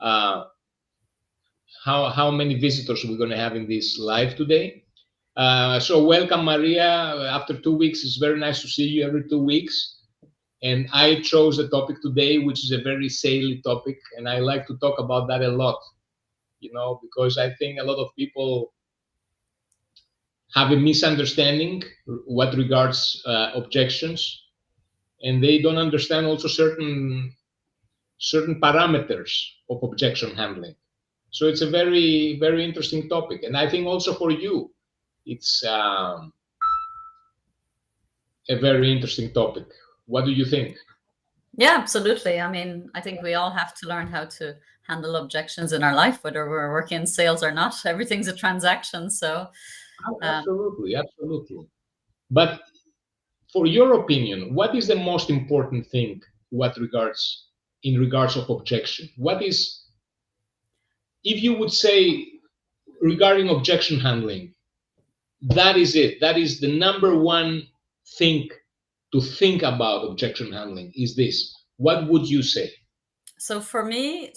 uh, how many visitors we're going to have in this live today. So welcome, Maria. After 2 weeks, it's very nice to see you every 2 weeks. And I chose a topic today, which is a very salient topic, and I like to talk about that a lot, because I think a lot of people have a misunderstanding what regards objections, and they don't understand also certain parameters of objection handling. So it's a very, very interesting topic, and I think also for you, it's a very interesting topic. What do you think? Yeah, absolutely. I mean, I think we all have to learn how to handle objections in our life, whether we're working in sales or not. Everything's a transaction. So absolutely. But for your opinion, what is the most important thing in regards of objection? What is, if you would say regarding objection handling, that is it. That is the number one thing to think about objection handling is this. What would you say? So for me,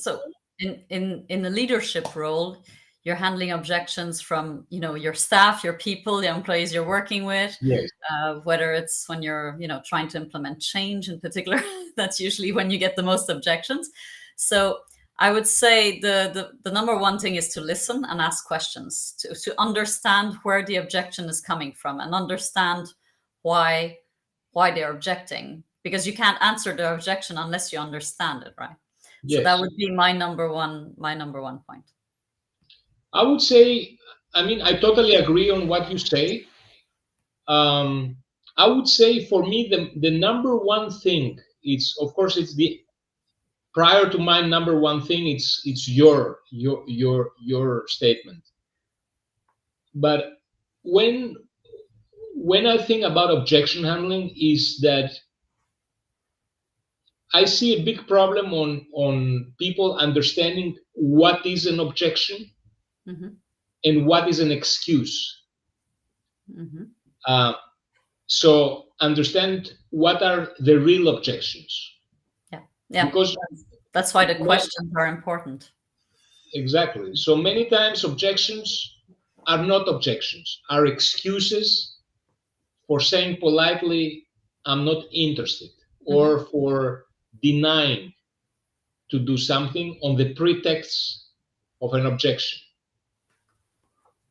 in a leadership role, you're handling objections from, your staff, your people, the employees you're working with. Yes. Whether it's when you're, trying to implement change in particular, that's usually when you get the most objections. So I would say the number one thing is to listen and ask questions, to understand where the objection is coming from and understand why they're objecting, because you can't answer the objection unless you understand it, right? Yes. So that would be my number one point. I would say, I totally agree on what you say. I would say for me, the number one thing is, of course, it's the prior to my number one thing, it's your statement. But when I think about objection handling, is that I see a big problem on people understanding what is an objection and what is an excuse. So understand what are the real objections. Yeah, because that's why the questions are important. Exactly. So many times objections are not objections, are excuses for saying politely, I'm not interested, or for denying to do something on the pretext of an objection.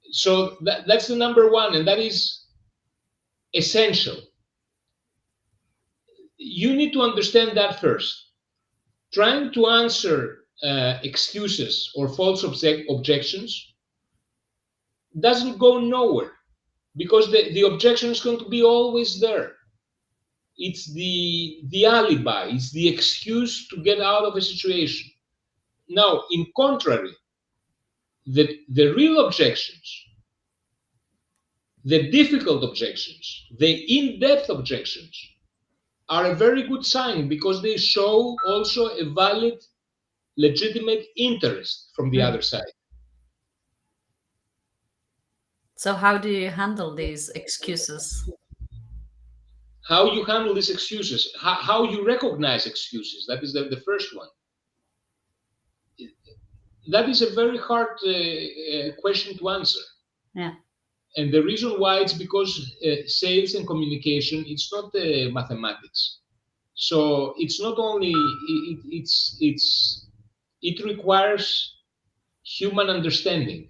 So that's the number one, and that is essential. You need to understand that first. Trying to answer excuses or false objections doesn't go nowhere, because the objection is going to be always there. It's the alibi, it's the excuse to get out of a situation. Now, in contrary, the real objections, the difficult objections, the in-depth objections are a very good sign, because they show also a valid, legitimate interest from the other side. So how do you handle these excuses? How you handle these excuses, how you recognize excuses, that is the first one. That is a very hard question to answer. Yeah. And the reason why, it's because sales and communication, it's not mathematics. So it's not only, it requires human understanding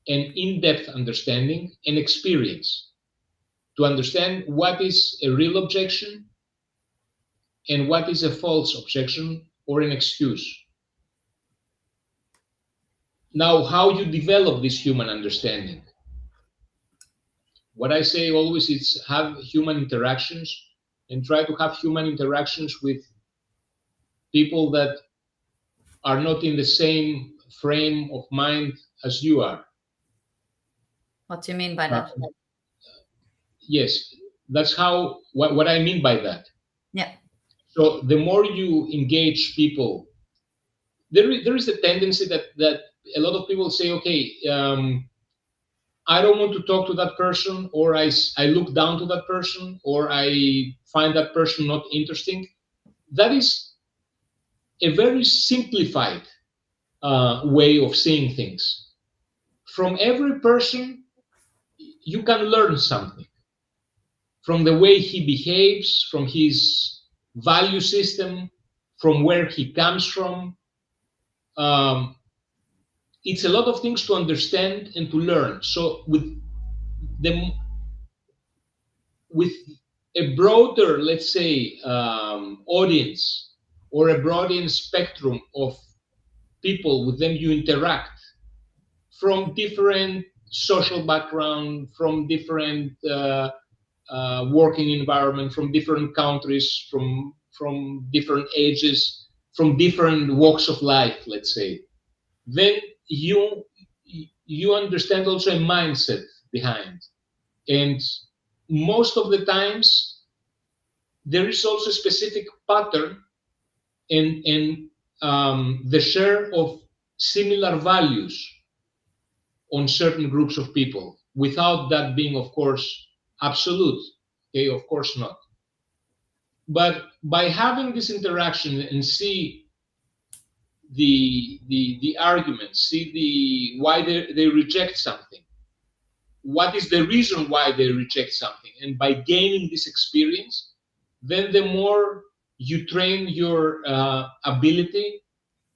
and in-depth understanding and experience to understand what is a real objection and what is a false objection or an excuse. Now, how you develop this human understanding? What I say always is have human interactions, and try to have human interactions with people that are not in the same frame of mind as you are. What do you mean by that? Yes, that's what I mean by that. Yeah. So the more you engage people, there is a tendency that a lot of people say, okay, I don't want to talk to that person, or I look down to that person, or I find that person not interesting. That is a very simplified way of seeing things. From every person, you can learn something. From the way he behaves, from his value system, from where he comes from. It's a lot of things to understand and to learn. So the with a broader, let's say, audience or a broader spectrum of people with them you interact, from different social background, from different working environment, from different countries, from different ages, from different walks of life, let's say, then you understand also a mindset behind. And most of the times there is also a specific pattern and the share of similar values on certain groups of people, without that being, of course, absolute. Okay, of course not. But by having this interaction and see the arguments, see the why they reject something, what is the reason why they reject something, and by gaining this experience, then the more you train your ability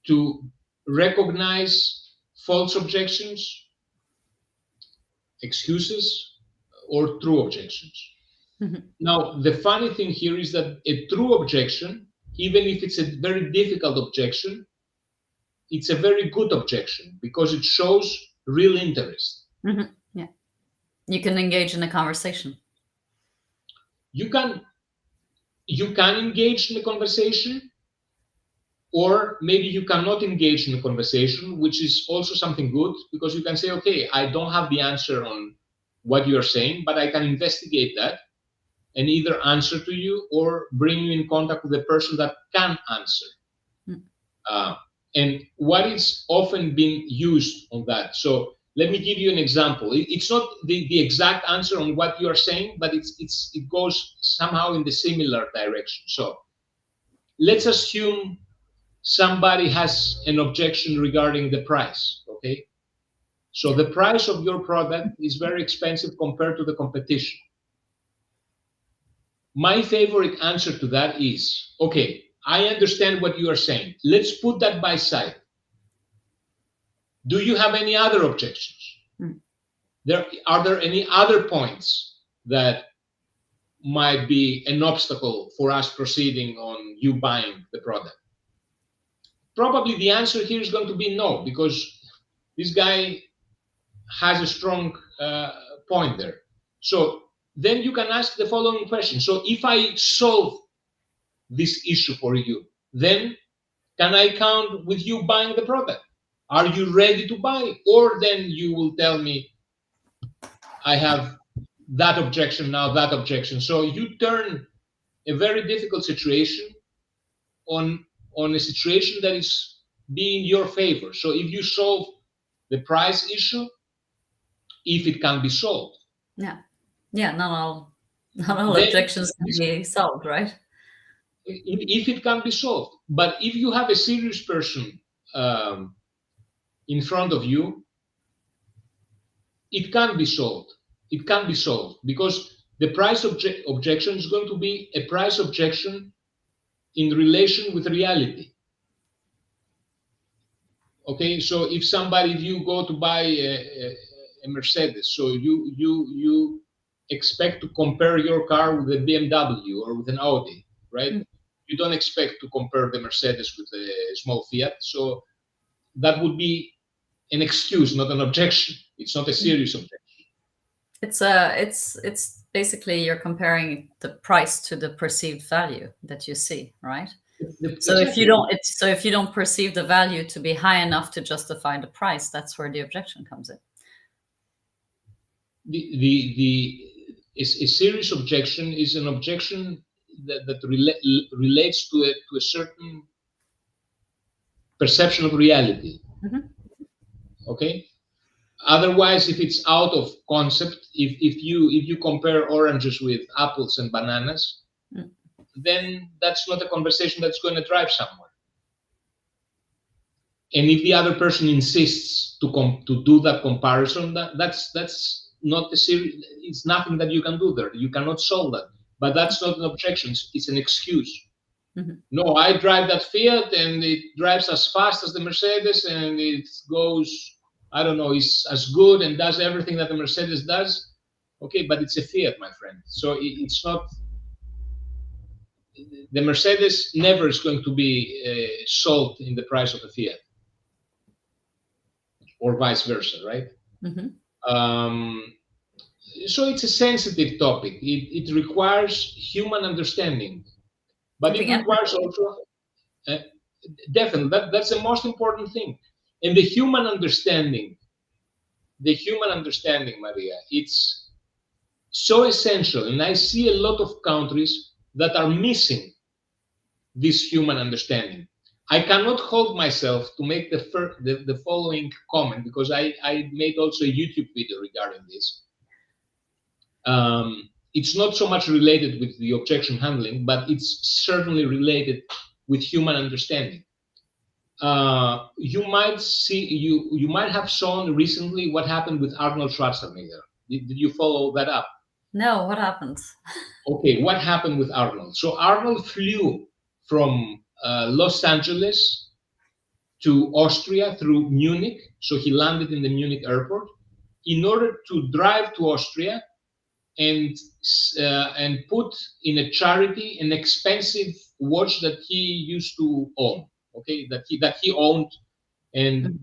to recognize false objections, excuses, or true objections. Mhm. Now, the funny thing here is that a true objection, even if it's a very difficult objection, it's a very good objection because it shows real interest. Mhm. Yeah. You can engage in a conversation. You can engage in a conversation, or maybe you cannot engage in a conversation, which is also something good, because you can say, okay, I don't have the answer on what you're saying, but I can investigate that and either answer to you or bring you in contact with a person that can answer. Mm. And what is often being used on that. So let me give you an example. It's not the exact answer on what you are saying, but it goes somehow in the similar direction. So let's assume somebody has an objection regarding the price, okay? So the price of your product is very expensive compared to the competition. My favorite answer to that is, okay, I understand what you are saying. Let's put that by side. Do you have any other objections? Mm. Are there any other points that might be an obstacle for us proceeding on you buying the product? Probably the answer here is going to be no, because this guy has a strong point there. So then you can ask the following question. So if I solve this issue for you, then can I count with you buying the product? Are you ready to buy? Or then you will tell me, I have that objection now, that objection. So you turn a very difficult situation on a situation that is being in your favor. So if you solve the price issue, if it can be solved, Yeah. Yeah. Not all then objections can be solved, right? if it can be solved. But if you have a serious person in front of you, it can be solved. It can be solved because the price objection is going to be a price objection in relation with reality. Okay, so if you go to buy a Mercedes, so you expect to compare your car with a BMW or with an Audi, right? Mm. You don't expect to compare the Mercedes with a small Fiat. So that would be an excuse, not an objection. It's not a serious objection. It's basically you're comparing the price to the perceived value that you see, right? So if you don't perceive the value to be high enough to justify the price, that's where the objection comes in. A serious objection is an objection that relates to a certain perception of reality. Mhm. Okay. Otherwise, if it's out of concept, if you compare oranges with apples and bananas, Mm. then that's not a conversation that's going to drive somewhere. And if the other person insists to do that comparison, that's not a serious. It's nothing that you can do there. You cannot solve that. But that's not an objection. It's an excuse. Mm-hmm. No, I drive that Fiat and it drives as fast as the Mercedes and it goes, I don't know, it's as good and does everything that the Mercedes does. Okay, but it's a Fiat, my friend. So it's not, the Mercedes never is going to be sold in the price of a Fiat or vice versa, right? Mm-hmm. So it's a sensitive topic. It requires human understanding, but it requires also definitely that's the most important thing. And the human understanding, Maria, it's so essential. And I see a lot of countries that are missing this human understanding. I cannot hold myself to make the following comment because I made also a YouTube video regarding this. It's not so much related with the objection handling, but it's certainly related with human understanding. You might have shown recently what happened with Arnold Schwarzenegger. Did you follow that up? No, what happened? Okay, what happened with Arnold? So Arnold flew from Los Angeles to Austria through Munich. So he landed in the Munich airport in order to drive to Austria and put in a charity an expensive watch that he used to own. Okay, that he owned, and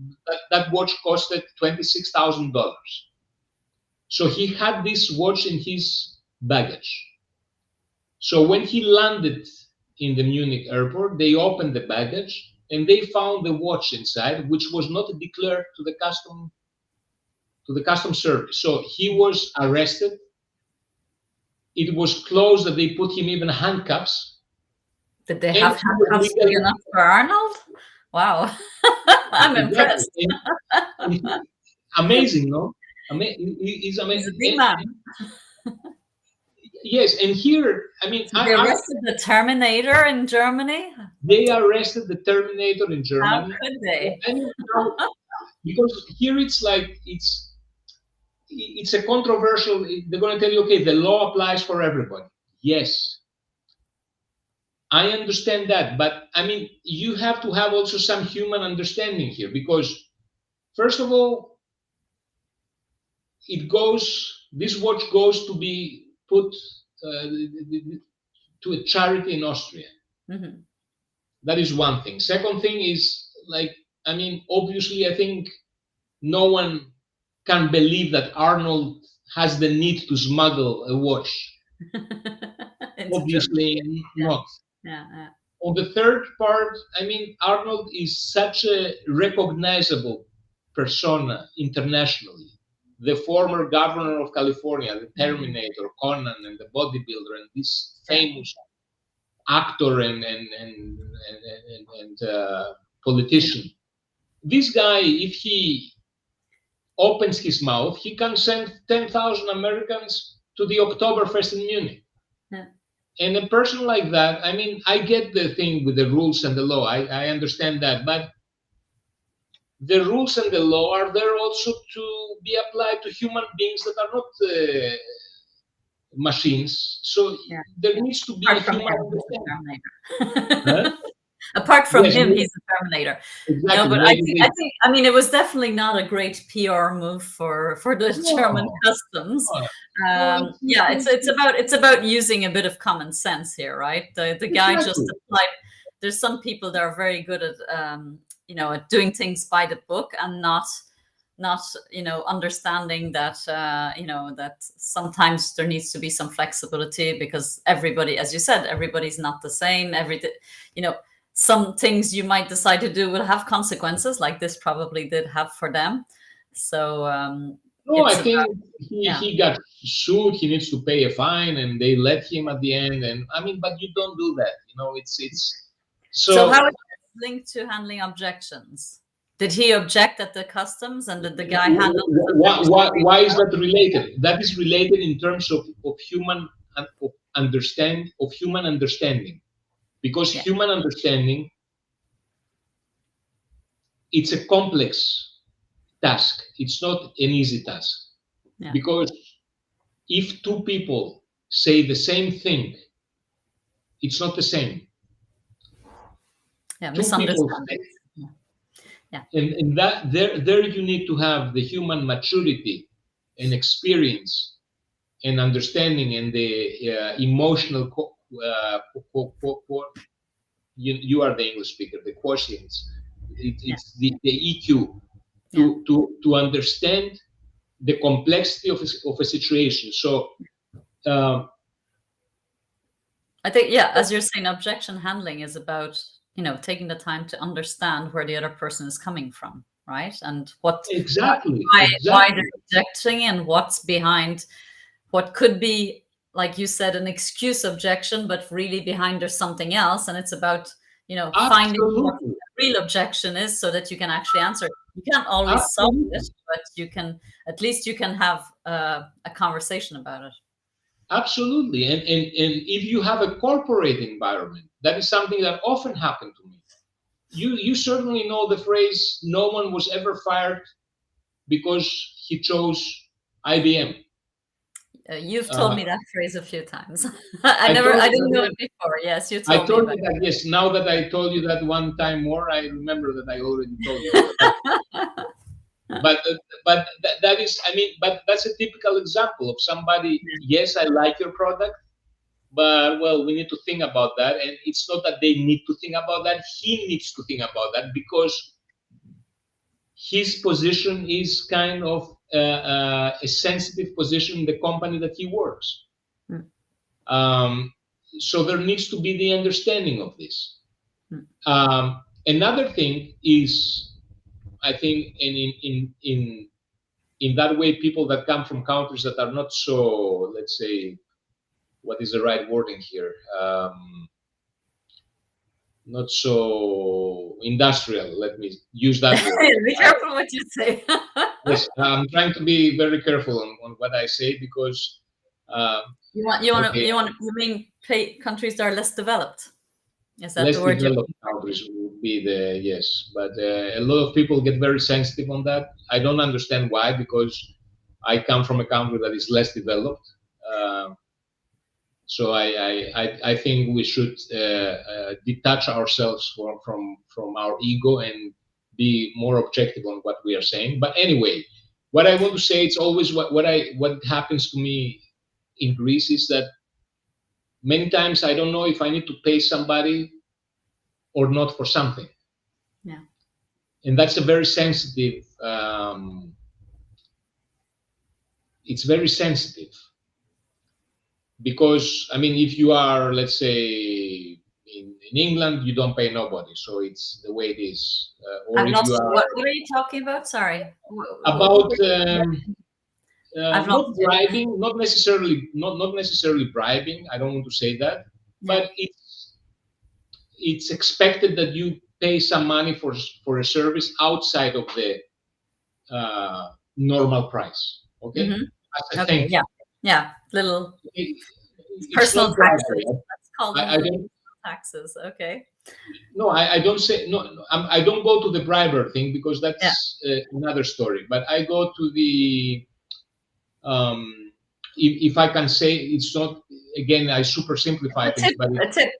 that watch costed $26,000. So he had this watch in his baggage. So when he landed in the Munich airport, they opened the baggage and they found the watch inside, which was not declared to the custom service. So he was arrested. It was close that they put him even handcuffs. Did they have handcuffs big enough for Arnold? Wow. I'm impressed. Amazing, no? He's amazing. He's a big man. Yes, and here, I mean, so they arrested the Terminator in Germany. They arrested the Terminator in Germany. How could they? Because here it's like it's a controversial. They're going to tell you, okay, the law applies for everybody. Yes, I understand that, but I mean, you have to have also some human understanding here, because first of all, this watch goes to be put to a charity in Austria. Mm-hmm. That is one thing. Second thing is, like, I mean, obviously, I think no one can believe that Arnold has the need to smuggle a watch. Obviously not. Yeah. On the third part, I mean, Arnold is such a recognizable persona internationally. The former governor of California, the Terminator, Conan, and the bodybuilder, and this famous actor and politician. This guy, if he opens his mouth, he can send 10,000 Americans to the Oktoberfest in Munich. Yeah. And a person like that, I mean, I get the thing with the rules and the law. I understand that, but the rules and the law are there also to be applied to human beings that are not machines. So there needs to be a human understanding. Apart from him, he's a Terminator. Exactly. No, but I think, I mean, it was definitely not a great PR move for the German customs. Yeah, it's about using a bit of common sense here, right? The guy just applied. There's some people that are very good at at doing things by the book and not understanding that that sometimes there needs to be some flexibility, because everybody, as you said, everybody's not the same. Some things you might decide to do will have consequences, like this probably did have for them. So I think he got sued. He needs to pay a fine, and they let him at the end. And I mean, but you don't do that. It's so how is it linked to handling objections? Did he object at the customs, and did the guy handle? Why is that related? That is related in terms of human understanding, because human understanding it's a complex task. It's not an easy task. Yeah. Because if two people say the same thing, it's not the same. Yeah, Two people misunderstandings. Yeah. and that there you need to have the human maturity and experience and understanding and the emotional you are the English speaker, the quotients. It's the EQ to understand the complexity of a situation. So I think, yeah, as you're saying, objection handling is about, taking the time to understand where the other person is coming from, right? And exactly why they're objecting and what's behind what could be, like you said, an excuse objection, but really behind there's something else. And it's about, finding what the real objection is so that you can actually answer it. You can't always solve it, but at least you can have a conversation about it. Absolutely. And if you have a corporate environment, that is something that often happened to me. You certainly know the phrase, no one was ever fired because he chose IBM. You've told me that phrase a few times. I didn't know it before. Yes, you told me. I told you that, yes. Now that I told you that one time more, I remember that I already told you. But that is, I mean, but that's a typical example of somebody, yes, I like your product, but well, we need to think about that. And it's not that they need to think about that. He needs to think about that because his position is kind of a sensitive position in the company that he works. So there needs to be the understanding of this. Another thing is, I think, in that way, people that come from countries that are not so, let's say, what is the right wording here? Not so industrial. Let me use that word. Be careful what you say. Yes, I'm trying to be very careful on what I say because you mean countries that are less developed? Is that less the word? Developed countries would be the yes, but a lot of people get very sensitive on that. I don't understand why, because I come from a country that is less developed. So I think we should detach ourselves from our ego and be more objective on what we are saying. But anyway, what I want to say, it's always what happens to me in Greece is that many times I don't know if I need to pay somebody or not for something. Yeah. And that's a very sensitive. It's very sensitive. Because, I mean, if you are, let's say, in England, you don't pay nobody. So it's the way it is. Or if you are, what are you talking about? Sorry. About not bribing, not necessarily bribing. I don't want to say that. Yeah. But it's expected that you pay some money for a service outside of the normal price. Okay? Mm-hmm. Okay, yeah. Yeah, little personal taxes. Let's call them taxes. Okay. No, I don't say no. I don't go to the briber thing because that's another story. But I go to the if I can say, it's not, again, I super simplify things, but a tip.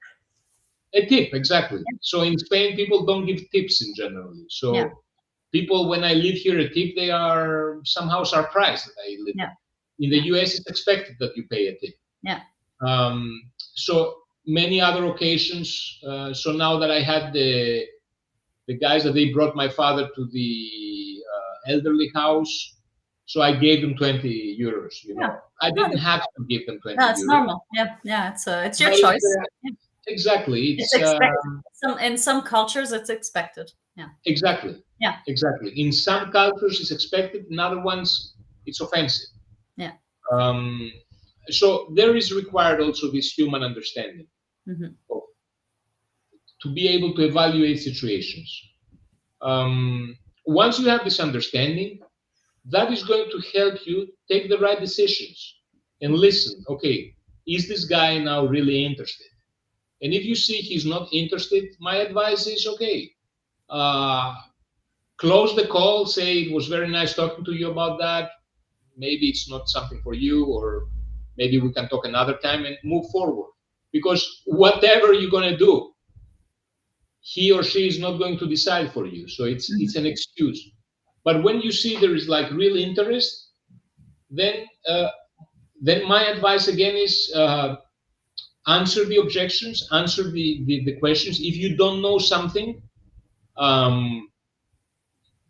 A tip, exactly. Yeah. So in Spain, people don't give tips in generally. So people, when I live here, a tip, they are somehow surprised that I live. Yeah. In the US, it's expected that you pay a tip. Yeah. So many other occasions. So now that I had the guys that they brought my father to the elderly house, so I gave them 20 euros. You know, I didn't have to give them 20 euros. No, it's normal. Yeah, it's your choice. Exactly. It's expected. In some cultures, it's expected. Yeah. Exactly. Yeah. Exactly. In some cultures, it's expected. In other ones, it's offensive. Yeah. So there is required also this human understanding to be able to evaluate situations. Once you have this understanding, that is going to help you take the right decisions and listen. Okay, is this guy now really interested? And if you see he's not interested, my advice is, okay, close the call, say it was very nice talking to you about that. Maybe it's not something for you, or maybe we can talk another time, and move forward. Because whatever you're going to do, he or she is not going to decide for you. So it's an excuse. But when you see there is like real interest, then my advice again is answer the objections, answer the questions. If you don't know something,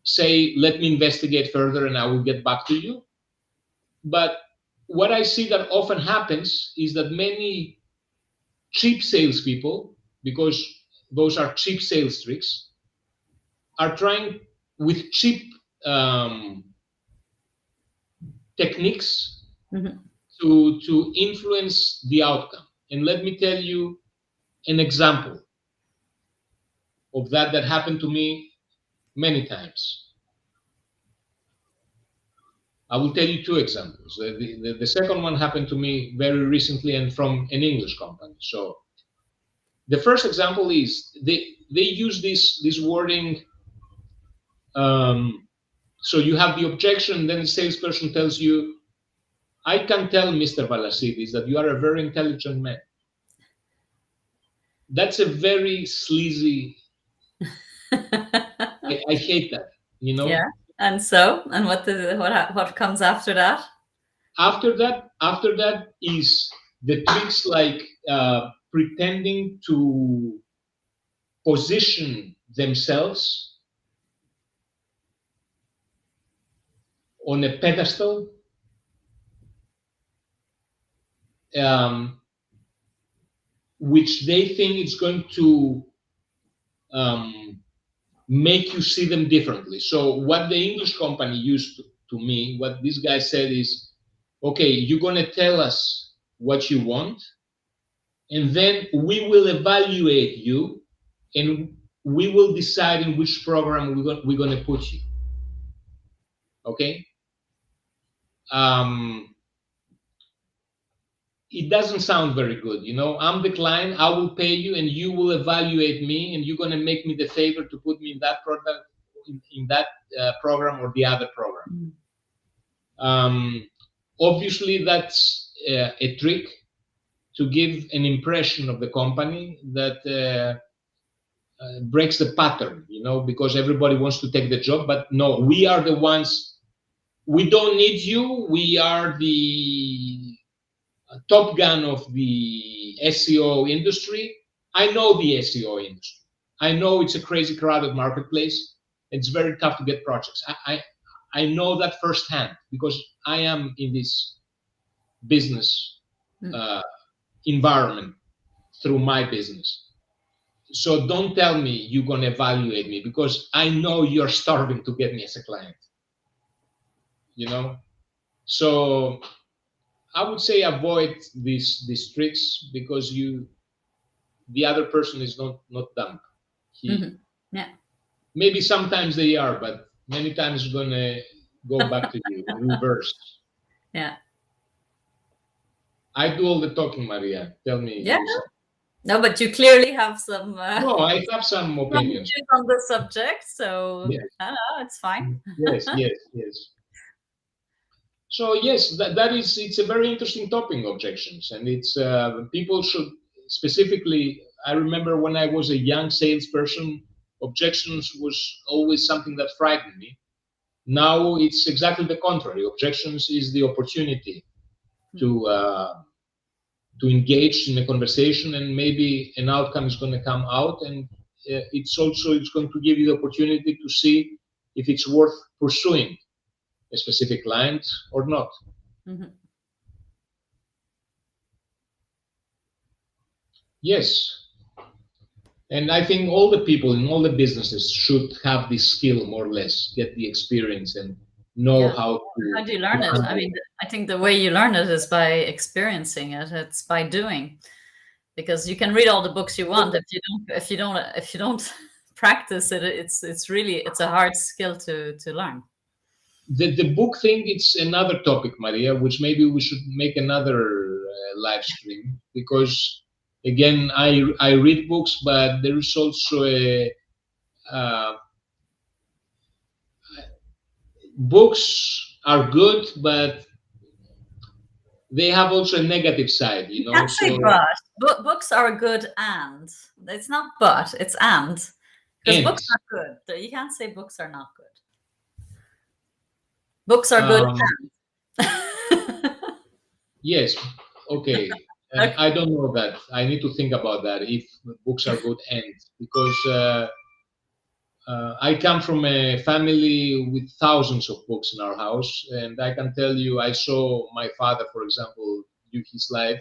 say, let me investigate further and I will get back to you. But what I see that often happens is that many cheap salespeople, because those are cheap sales tricks, are trying with cheap techniques to influence the outcome. And let me tell you an example of that happened to me many times. I will tell you two examples. The second one happened to me very recently and from an English company. So the first example is they use this wording. So you have the objection, then the salesperson tells you, I can tell, Mr. Valasidis, that you are a very intelligent man. That's a very sleazy. I hate that, you know. Yeah. And so, and what comes after that? After that is the tricks like pretending to position themselves on a pedestal, which they think is going to make you see them differently. So what the English company used to me, what this guy said is, okay, you're going to tell us what you want, and then we will evaluate you, and we will decide in which program we're going to put you. Okay? It doesn't sound very good, you know. I'm the client, I will pay you, and you will evaluate me, and you're going to make me the favor to put me in that product, in that program or the other program. Obviously, that's a trick to give an impression of the company that breaks the pattern, you know, because everybody wants to take the job. But no, we are the ones. We don't need you. We are the top gun of the SEO industry. I know the SEO industry. I know it's a crazy crowded marketplace. It's very tough to get projects. I know that firsthand because I am in this business environment through my business. So don't tell me you're going to evaluate me, because I know you're starving to get me as a client. You know? So I would say avoid these tricks, because the other person is not dumb. Yeah. Maybe sometimes they are, but many times it's going to go back to you in reverse. Yeah. I do all the talking, Maria. Tell me. Yeah. No, but you clearly have some. No, I have some opinions on the subject, so yes. It's fine. Yes. So yes, that is. It's a very interesting topic, objections, and it's people should specifically. I remember when I was a young salesperson, objections was always something that frightened me. Now it's exactly the contrary. Objections is the opportunity to engage in a conversation, and maybe an outcome is going to come out, and it's going to give you the opportunity to see if it's worth pursuing a specific client or not. Yes. And I think all the people in all the businesses should have this skill, more or less, get the experience and know how to. How do you learn it? I mean, I think the way you learn it is by experiencing it. It's by doing, because you can read all the books you want. If you don't practice it, it's a hard skill to learn. The book thing, it's another topic, Maria, which maybe we should make another live stream, because again, I read books, but there is also books are good, but they have also a negative side, You know. can't say So but. Books are good and. It's not but, it's and. Because and books are good. You can't say books are not good. Books are good um, and. yes, okay. Okay. I don't know that. I need to think about that. If books are good and because I come from a family with thousands of books in our house, and I can tell you, I saw my father, for example, during his life,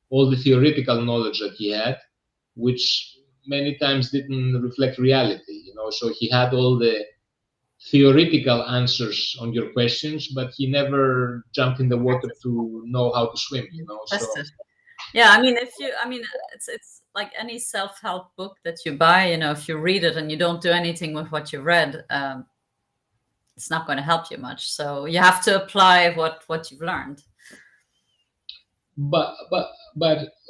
all the theoretical knowledge that he had, which many times didn't reflect reality. So he had all the theoretical answers on your questions, but he never jumped in the water to know how to swim. So Tested. Yeah, I mean, it's like any self-help book that you buy. If you read it and you don't do anything with what you read, it's not going to help you much. So you have to apply what you've learned. but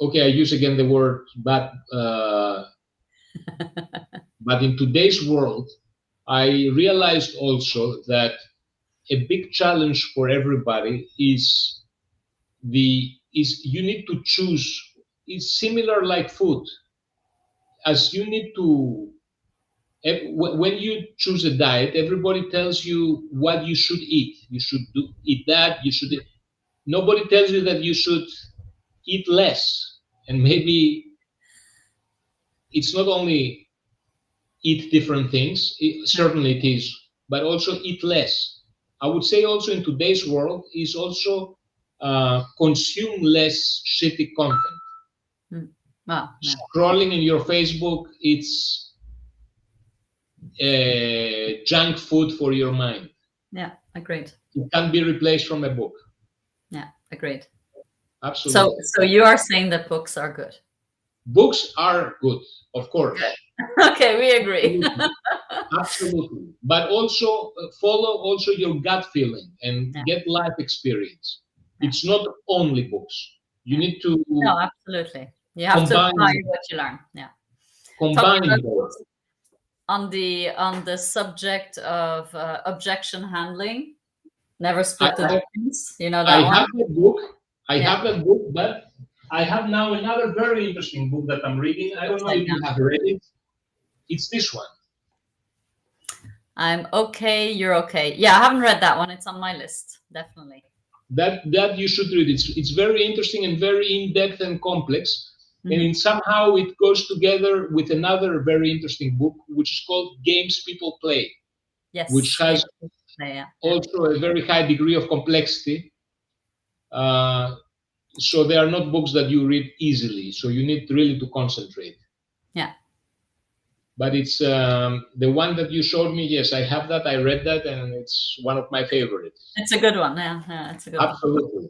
okay, I use again the word but. But in today's world, I realized also that a big challenge for everybody is you need to choose. It's similar like food, as you need to when you choose a diet, everybody tells you what you should eat. You should eat that. Nobody tells you that you should eat less. And maybe it's not only eat different things. Certainly it is, but also eat less. I would say also in today's world is also consume less shitty content. Well, yeah. Scrolling in your Facebook, it's junk food for your mind. Yeah, agreed. It can be replaced from a book. Yeah, agreed. Absolutely. So you are saying that books are good. Books are good, of course. Okay, we agree. Absolutely. But also follow also your gut feeling and get life experience. It's not only books. You need to No, absolutely. You have to apply what you learn. Yeah. Combine both. On the subject of objection handling, never split the difference. You know that I one? have the book. I have a book, but I have now another very interesting book that I'm reading. I don't know if you have read it. It's this one. I'm okay, you're okay. Yeah, I haven't read that one. It's on my list, definitely. That you should read. It's very interesting and very in-depth and complex. And somehow it goes together with another very interesting book, which is called Games People Play. Yes. Which has also a very high degree of complexity. So they are not books that you read easily. So you need really to concentrate. Yeah. But it's the one that you showed me. Yes, I have that. I read that, and it's one of my favorites. It's a good one. Yeah, it's a good Absolutely.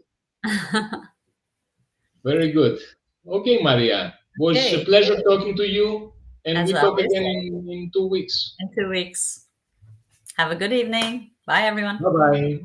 Very good. Okay, Maria. Was a pleasure talking to you, and we talk again in 2 weeks. In 2 weeks. Have a good evening. Bye, everyone. Bye-bye.